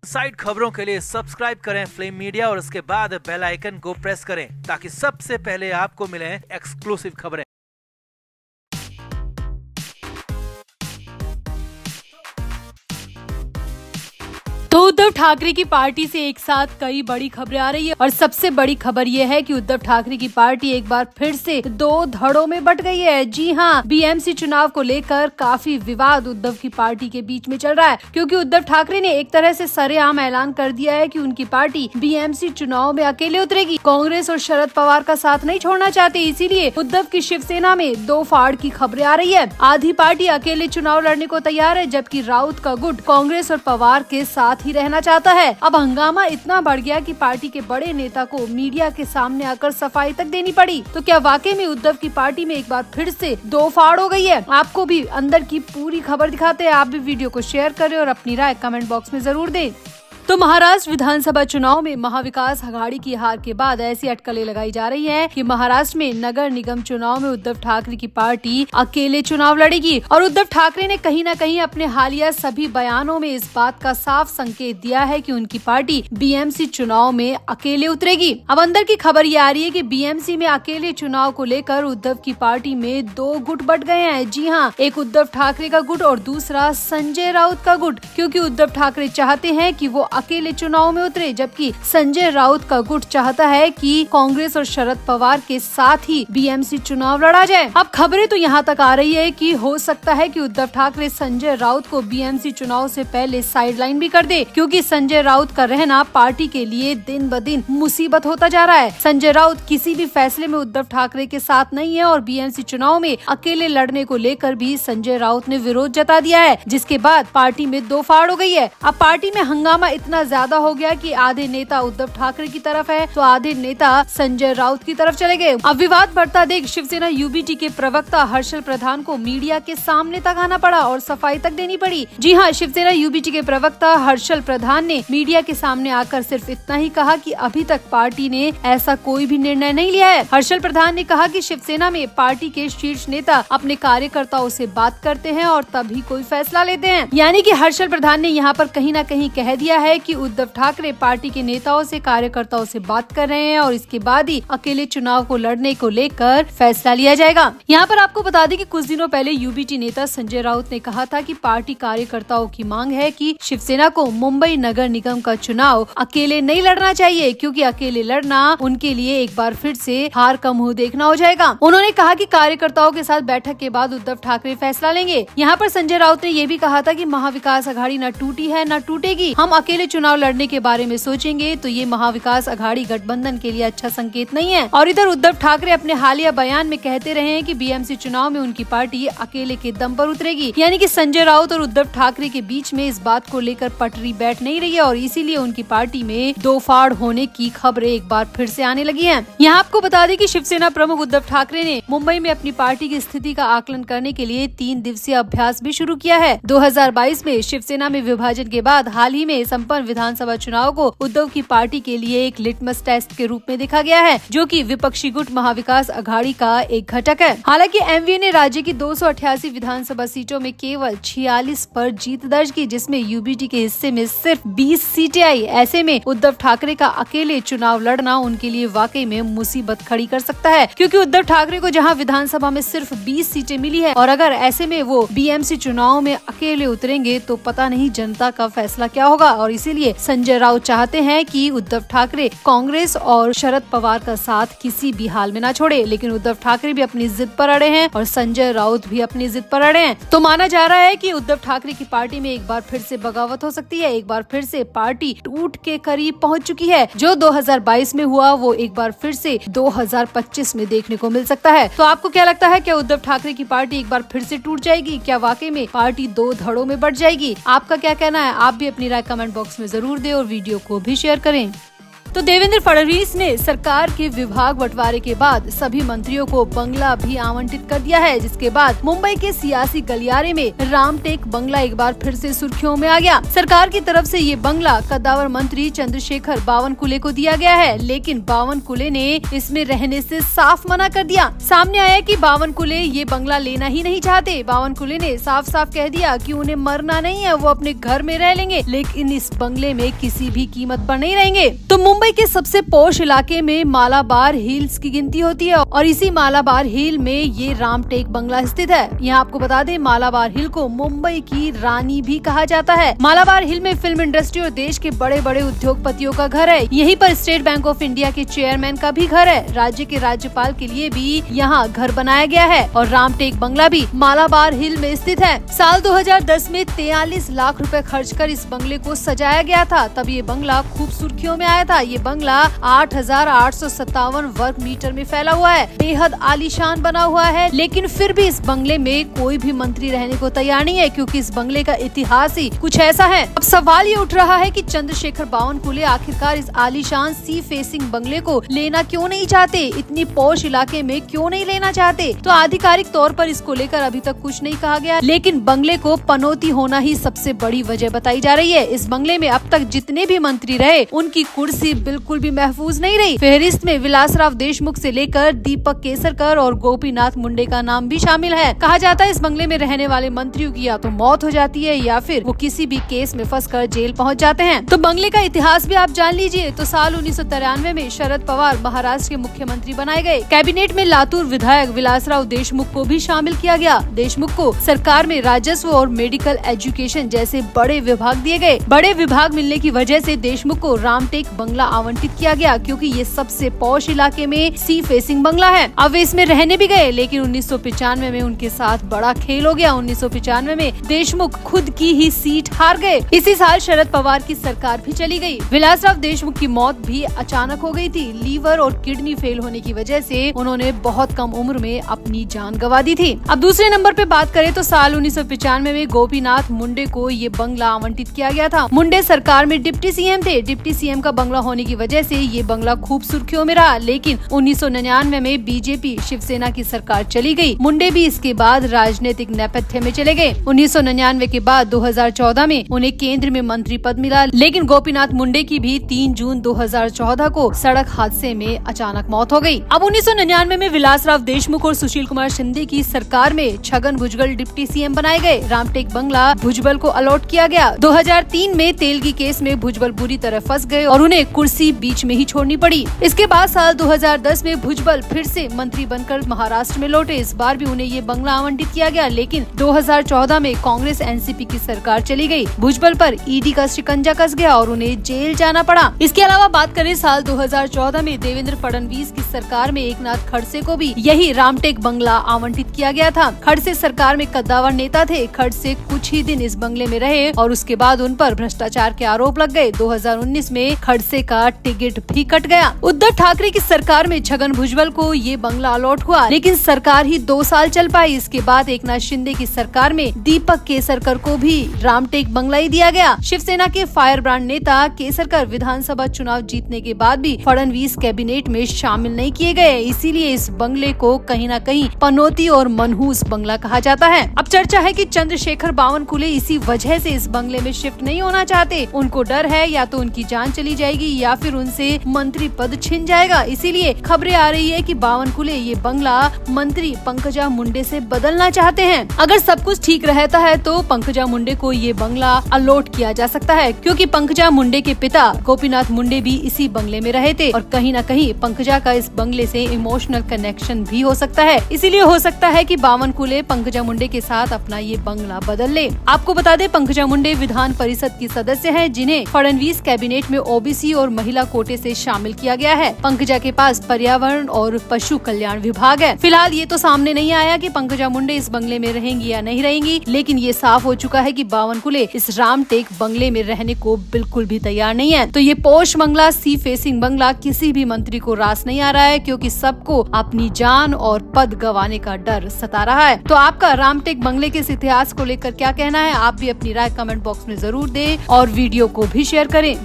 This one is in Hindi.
साइड खबरों के लिए सब्सक्राइब करें फ्लेम मीडिया और उसके बाद बेल आइकन को प्रेस करें ताकि सबसे पहले आपको मिले एक्सक्लूसिव खबरें। तो उद्धव ठाकरे की पार्टी से एक साथ कई बड़ी खबरें आ रही है और सबसे बड़ी खबर ये है कि उद्धव ठाकरे की पार्टी एक बार फिर से दो धड़ों में बट गई है। जी हाँ, बीएमसी चुनाव को लेकर काफी विवाद उद्धव की पार्टी के बीच में चल रहा है, क्योंकि उद्धव ठाकरे ने एक तरह से सरेआम ऐलान कर दिया है कि उनकी पार्टी बीएमसी चुनाव में अकेले उतरेगी। कांग्रेस और शरद पवार का साथ नहीं छोड़ना चाहते, इसीलिए उद्धव की शिवसेना में दो फाड़ की खबरें आ रही है। आधी पार्टी अकेले चुनाव लड़ने को तैयार है, जबकि राउत का गुट कांग्रेस और पवार के साथ ही रहना चाहता है। अब हंगामा इतना बढ़ गया कि पार्टी के बड़े नेता को मीडिया के सामने आकर सफाई तक देनी पड़ी। तो क्या वाकई में उद्धव की पार्टी में एक बार फिर से दो फाड़ हो गई है? आपको भी अंदर की पूरी खबर दिखाते हैं। आप भी वीडियो को शेयर करें और अपनी राय कमेंट बॉक्स में जरूर दें। तो महाराष्ट्र विधानसभा चुनाव में महाविकास आघाड़ी की हार के बाद ऐसी अटकलें लगाई जा रही हैं कि महाराष्ट्र में नगर निगम चुनाव में उद्धव ठाकरे की पार्टी अकेले चुनाव लड़ेगी। और उद्धव ठाकरे ने कहीं न कहीं अपने हालिया सभी बयानों में इस बात का साफ संकेत दिया है कि उनकी पार्टी बीएमसी चुनाव में अकेले उतरेगी। अब अंदर की खबर ये आ रही है कि बीएमसी में अकेले चुनाव को लेकर उद्धव की पार्टी में दो गुट बट गए हैं। जी हाँ, एक उद्धव ठाकरे का गुट और दूसरा संजय राउत का गुट, क्योंकि उद्धव ठाकरे चाहते हैं कि वो अकेले चुनाव में उतरे, जबकि संजय राउत का गुट चाहता है कि कांग्रेस और शरद पवार के साथ ही बीएमसी चुनाव लड़ा जाए। अब खबरें तो यहाँ तक आ रही है कि हो सकता है कि उद्धव ठाकरे संजय राउत को बीएमसी चुनाव से पहले साइडलाइन भी कर दे, क्योंकि संजय राउत का रहना पार्टी के लिए दिन ब दिन मुसीबत होता जा रहा है। संजय राउत किसी भी फैसले में उद्धव ठाकरे के साथ नहीं है और बीएमसी चुनाव में अकेले लड़ने को लेकर भी संजय राउत ने विरोध जता दिया है, जिसके बाद पार्टी में दो फाड़ हो गई है। अब पार्टी में हंगामा इतना ज्यादा हो गया कि आधे नेता उद्धव ठाकरे की तरफ है तो आधे नेता संजय राउत की तरफ चले गए। अब विवाद बढ़ता देख शिवसेना यूबीटी के प्रवक्ता हर्षल प्रधान को मीडिया के सामने तक आना पड़ा और सफाई तक देनी पड़ी। जी हाँ, शिवसेना यूबीटी के प्रवक्ता हर्षल प्रधान ने मीडिया के सामने आकर सिर्फ इतना ही कहा कि अभी तक पार्टी ने ऐसा कोई भी निर्णय नहीं लिया है। हर्षल प्रधान ने कहा कि शिवसेना में पार्टी के शीर्ष नेता अपने कार्यकर्ताओं से बात करते हैं और तभी कोई फैसला लेते हैं। यानी कि हर्षल प्रधान ने यहाँ पर कहीं न कहीं कह दिया है कि उद्धव ठाकरे पार्टी के नेताओं से कार्यकर्ताओं से बात कर रहे हैं और इसके बाद ही अकेले चुनाव को लड़ने को लेकर फैसला लिया जाएगा। यहाँ पर आपको बता दें कि कुछ दिनों पहले यूबीटी नेता संजय राउत ने कहा था कि पार्टी कार्यकर्ताओं की मांग है कि शिवसेना को मुंबई नगर निगम का चुनाव अकेले नहीं लड़ना चाहिए, क्योंकि अकेले लड़ना उनके लिए एक बार फिर से हार का मुंह देखना हो जाएगा। उन्होंने कहा कि कार्यकर्ताओं के साथ बैठक के बाद उद्धव ठाकरे फैसला लेंगे। यहाँ पर संजय राउत ने ये भी कहा था कि महाविकास आघाड़ी न टूटी है न टूटेगी, हम अकेले चुनाव लड़ने के बारे में सोचेंगे तो ये महाविकास आघाड़ी गठबंधन के लिए अच्छा संकेत नहीं है। और इधर उद्धव ठाकरे अपने हालिया बयान में कहते रहे हैं कि बीएमसी चुनाव में उनकी पार्टी अकेले के दम पर उतरेगी, यानी कि संजय राउत और उद्धव ठाकरे के बीच में इस बात को लेकर पटरी बैठ नहीं रही है और इसीलिए उनकी पार्टी में दो फाड़ होने की खबरें एक बार फिर से आने लगी है। यहाँ आपको बता दें कि शिवसेना प्रमुख उद्धव ठाकरे ने मुंबई में अपनी पार्टी की स्थिति का आकलन करने के लिए 3 दिवसीय अभ्यास भी शुरू किया है। 2022 में शिवसेना में विभाजन के बाद हाल ही में संपन्न विधानसभा चुनाव को उद्धव की पार्टी के लिए एक लिटमस टेस्ट के रूप में देखा गया है, जो कि विपक्षी गुट महाविकास आघाड़ी का एक घटक है। हालांकि एमवीए ने राज्य की 288 विधानसभा सीटों में केवल 46 पर जीत दर्ज की, जिसमें यूबीटी के हिस्से में सिर्फ 20 सीटें आई। ऐसे में उद्धव ठाकरे का अकेले चुनाव लड़ना उनके लिए वाकई में मुसीबत खड़ी कर सकता है, क्योंकि उद्धव ठाकरे को जहां विधानसभा में सिर्फ 20 सीटें मिली है और अगर ऐसे में वो बीएमसी चुनाव में अकेले उतरेंगे तो पता नहीं जनता का फैसला क्या होगा। और इसीलिए संजय राउत चाहते हैं कि उद्धव ठाकरे कांग्रेस और शरद पवार का साथ किसी भी हाल में ना छोड़े, लेकिन उद्धव ठाकरे भी अपनी जिद पर अड़े हैं और संजय राउत भी अपनी जिद पर अड़े हैं। तो माना जा रहा है कि उद्धव ठाकरे की पार्टी में एक बार फिर से बगावत हो सकती है, एक बार फिर से पार्टी टूट के करीब पहुंच चुकी है। जो 2022 में हुआ वो एक बार फिर से 2025 में देखने को मिल सकता है। तो आपको क्या लगता है, क्या उद्धव ठाकरे की पार्टी एक बार फिर से टूट जाएगी? क्या वाकई में पार्टी दो धड़ों में बढ़ जाएगी? आपका क्या कहना है? आप भी अपनी राय कमेंट बॉक्स में जरूर दें और वीडियो को भी शेयर करें। तो देवेंद्र फडणवीस ने सरकार के विभाग बंटवारे के बाद सभी मंत्रियों को बंगला भी आवंटित कर दिया है, जिसके बाद मुंबई के सियासी गलियारे में रामटेक बंगला एक बार फिर से सुर्खियों में आ गया। सरकार की तरफ से ये बंगला कद्दावर मंत्री चंद्रशेखर बावनकुले को दिया गया है, लेकिन बावनकुले ने इसमें रहने से साफ मना कर दिया। सामने आया कि बावनकुले ये बंगला लेना ही नहीं चाहते। बावनकुले ने साफ साफ कह दिया कि उन्हें मरना नहीं है, वो अपने घर में रह लेंगे, लेकिन इस बंगले में किसी भी कीमत पर नहीं रहेंगे। तो मुंबई के सबसे पॉश इलाके में मालाबार हिल्स की गिनती होती है और इसी मालाबार हिल में ये रामटेक बंगला स्थित है। यहाँ आपको बता दें, मालाबार हिल को मुंबई की रानी भी कहा जाता है। मालाबार हिल में फिल्म इंडस्ट्री और देश के बड़े बड़े उद्योगपतियों का घर है। यहीं पर स्टेट बैंक ऑफ इंडिया के चेयरमैन का भी घर है। राज्य के राज्यपाल के लिए भी यहाँ घर बनाया गया है और रामटेक बंगला भी मालाबार हिल में स्थित है। साल 2010 में 43 लाख रुपए खर्च कर इस बंगले को सजाया गया था। तब ये बंगला खूब सुर्खियों में आया था। ये बंगला 8,857 वर्ग मीटर में फैला हुआ है, बेहद आलीशान बना हुआ है, लेकिन फिर भी इस बंगले में कोई भी मंत्री रहने को तैयार नहीं है, क्योंकि इस बंगले का इतिहास ही कुछ ऐसा है। अब सवाल ये उठ रहा है कि चंद्रशेखर बावनकुले आखिरकार इस आलीशान सी फेसिंग बंगले को लेना क्यों नहीं चाहते, इतनी पॉश इलाके में क्यों नहीं लेना चाहते। तो आधिकारिक तौर पर इसको लेकर अभी तक कुछ नहीं कहा गया, लेकिन बंगले को पनौती होना ही सबसे बड़ी वजह बताई जा रही है। इस बंगले में अब तक जितने भी मंत्री रहे, उनकी कुर्सी बिल्कुल भी महफूज नहीं रही। फहरिस्त में विलासराव देशमुख से लेकर दीपक केसरकर और गोपीनाथ मुंडे का नाम भी शामिल है। कहा जाता है इस बंगले में रहने वाले मंत्रियों की या तो मौत हो जाती है या फिर वो किसी भी केस में फंसकर जेल पहुंच जाते हैं। तो बंगले का इतिहास भी आप जान लीजिए। तो साल 1993 में शरद पवार महाराष्ट्र के मुख्यमंत्री बनाए गए। कैबिनेट में लातूर विधायक विलासराव देशमुख को भी शामिल किया गया। देशमुख को सरकार में राजस्व और मेडिकल एजुकेशन जैसे बड़े विभाग दिए गए। बड़े विभाग मिलने की वजह से देशमुख को रामटेक बंगला आवंटित किया गया, क्योंकि ये सबसे पॉश इलाके में सी फेसिंग बंगला है। अब वे इसमें रहने भी गए, लेकिन 1995 में उनके साथ बड़ा खेल हो गया। 1995 में देशमुख खुद की ही सीट हार गए। इसी साल शरद पवार की सरकार भी चली गई। विलासराव देशमुख की मौत भी अचानक हो गई थी। लीवर और किडनी फेल होने की वजह से उन्होंने बहुत कम उम्र में अपनी जान गंवा दी थी। अब दूसरे नंबर पे बात करें तो साल 1995 में गोपीनाथ मुंडे को ये बंगला आवंटित किया गया था। मुंडे सरकार में डिप्टी सीएम थे। डिप्टी सीएम का बंगला होने की वजह से ये बंगला खूब सुर्खियों में रहा, लेकिन 1999 में बीजेपी शिवसेना की सरकार चली गई। मुंडे भी इसके बाद राजनीतिक नेपथ्य में चले गए। 1999 के बाद 2014 में उन्हें केंद्र में मंत्री पद मिला, लेकिन गोपीनाथ मुंडे की भी 3 जून 2014 को सड़क हादसे में अचानक मौत हो गई। अब 1999 में विलासराव देशमुख और सुशील कुमार शिंदे की सरकार में छगन भुजबल डिप्टी सीएम बनाए गए। रामटेक बंगला भुजबल को अलॉट किया गया। 2003 में तेलगी केस में भुजबल बुरी तरह फंस गए और उन्हें कुर्सी बीच में ही छोड़नी पड़ी। इसके बाद साल 2010 में भुजबल फिर से मंत्री बनकर महाराष्ट्र में लौटे। इस बार भी उन्हें ये बंगला आवंटित किया गया, लेकिन 2014 में कांग्रेस एनसीपी की सरकार चली गई। भुजबल पर ईडी का शिकंजा कस गया और उन्हें जेल जाना पड़ा। इसके अलावा बात करें साल 2014 में देवेंद्र फडणवीस की सरकार में एकनाथ खड़से को भी यही रामटेक बंगला आवंटित किया गया था। खड़से सरकार में कद्दावर नेता थे। खड़से कुछ ही दिन इस बंगले में रहे और उसके बाद उन पर भ्रष्टाचार के आरोप लग गए। 2019 में खड़से का टिकट भी कट गया। उद्धव ठाकरे की सरकार में छगन भुजबल को ये बंगला अलॉट हुआ, लेकिन सरकार ही 2 साल चल पाई। इसके बाद एकनाथ शिंदे की सरकार में दीपक केसरकर को भी रामटेक बंगला ही दिया गया। शिवसेना के फायर ब्रांड नेता केसरकर विधानसभा चुनाव जीतने के बाद भी फडणवीस कैबिनेट में शामिल नहीं किए गए, इसीलिए इस बंगले को कहीं न कहीं पनौती और मनहूस बंगला कहा जाता है। अब चर्चा है कि चंद्रशेखर बावनकुले इसी वजह से इस बंगले में शिफ्ट नहीं होना चाहते। उनको डर है या तो उनकी जान चली जाएगी या फिर उनसे मंत्री पद छिन जाएगा। इसीलिए खबरें आ रही है कि बावनकुले ये बंगला मंत्री पंकजा मुंडे से बदलना चाहते हैं। अगर सब कुछ ठीक रहता है तो पंकजा मुंडे को ये बंगला अलॉट किया जा सकता है, क्योंकि पंकजा मुंडे के पिता गोपीनाथ मुंडे भी इसी बंगले में रहे थे और कहीं न कहीं पंकजा का इस बंगले से इमोशनल कनेक्शन भी हो सकता है। इसीलिए हो सकता है कि बावनकुले पंकजा मुंडे के साथ अपना ये बंगला बदल ले। आपको बता दें, पंकजा मुंडे विधान परिषद की सदस्य है, जिन्हें फडणवीस कैबिनेट में ओबीसी और महिला कोटे से शामिल किया गया है। पंकजा के पास पर्यावरण और पशु कल्याण विभाग है। फिलहाल ये तो सामने नहीं आया कि पंकजा मुंडे इस बंगले में रहेंगी या नहीं रहेंगी, लेकिन ये साफ हो चुका है कि बावनकुले इस रामटेक बंगले में रहने को बिल्कुल भी तैयार नहीं है। तो ये पोश बंगला, सी फेसिंग बंगला किसी भी मंत्री को रास नहीं आ रहा है, क्योंकि सबको अपनी जान और पद गंवाने का डर सता रहा है। तो आपका रामटेक बंगले के इस इतिहास को लेकर क्या कहना है? आप भी अपनी राय कमेंट बॉक्स में जरूर दें और वीडियो को भी शेयर करें।